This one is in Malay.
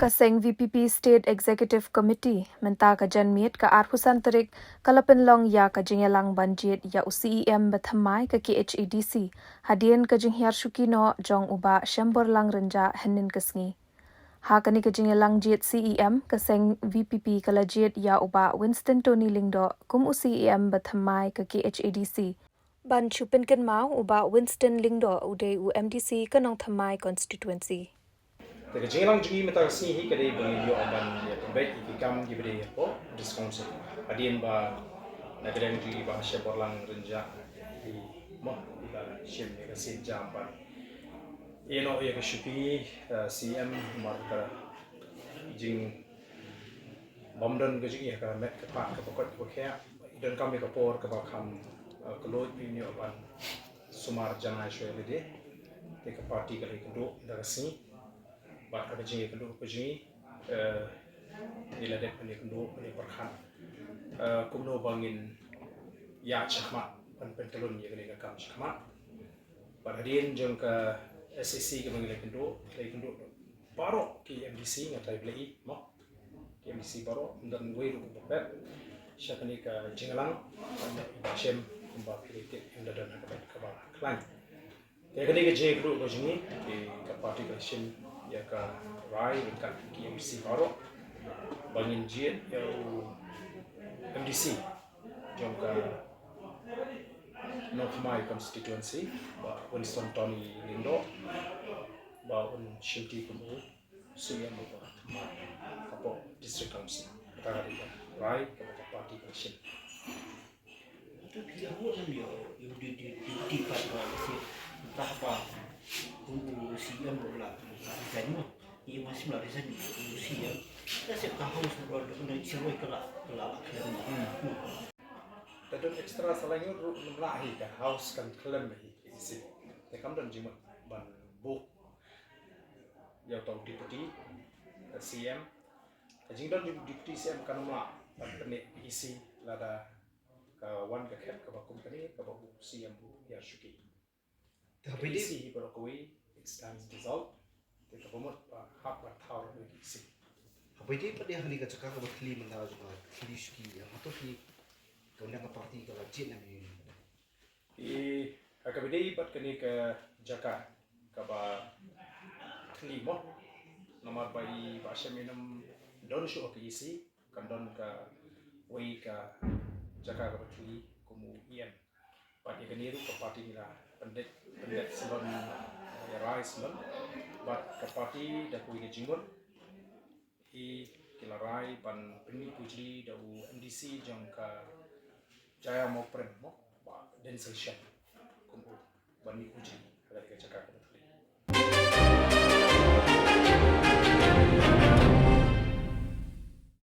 Kaseng VPP State Executive Committee menta ka janmiet ka arhusan terik kalapen long ya ka jingelang banjit ya UCEM bethamai ka KHADC hadien ka jinghyar shukino jong uba shembor lang renja henin kesngi. Ha kani ka jingelang jit CEM kaseng VPP kala jit ya uba Winston Tony Lingdo kum UCEM bethamai ka KHADC. Ban chupin ken mau uba Winston Lingdo ude UMDC kanong thamai constituency. Tapi jangan juga minta sini hi kadai bagi yo aman ya baik ikam di beri apa diskonsep. Adien ba nagaren juga ba seborlang renja di mah di dalam sim ya sin jamban. Eno ya ke syupi CM marka jing bomdan ke jing ya ke met ke pak ke pokok ke kaya dan kami ke por ke bakam kelut ini aban sumar jangan syoi lede. Ke parti ke kedua dari sini. Bat ada jingi kedua pejingi diladek pani kedua pani perhan kumno bangin ya chakma pan pentelun ya kene kam chakma bat hadin jeng ke SCC ke bangin kedua baro ki MDC ngatai blei mo ki MDC baro dan we ru bopet syakani ke jengalang shem kumba kritik inda dan ke bawah klan ya kene ke je kedua pejingi ke parti ke shem ya ka rai dekat KMC baru bangin jit ya MDC jom ka North My constituency ba Winston Tony Lindo ba un shimti kumu suya mo ba kapo district council kata dia rai ka party commission itu dia buat dia yang di pada si tahap siam bola jadi mah ia masih melarisan siam kita sih tahu sudah dengan ceroi kelak Tadun ekstra salahnya melahi ka house kan klem isi tekam dan jimat ban bu ya tau deputy CM kajing dan deputy CM kan mula ban kene isi lada ka wan ka khet ka bakum kene ka babu CM bu ya syuki tapi isi berokoi it's time result kita pemut hak berthau isi apa itu pada hari kacakar ke batli mentara juga kili syuki ya atau kili kau nak parti kalau jin ni akabidi pat kene ke jaka ka ba klimo nomor bai ba seminam don shu ke isi kan don ka wei ka jaka ka batli kumu ian pat ya kene ru ka parti ni lah pendet salon ya rai salon bat ka parti da kui ke jingon kilarai pan peni pujri da MDC jong ka Jaya mau prem mo ba den session kumu bani pujri ada ke cakap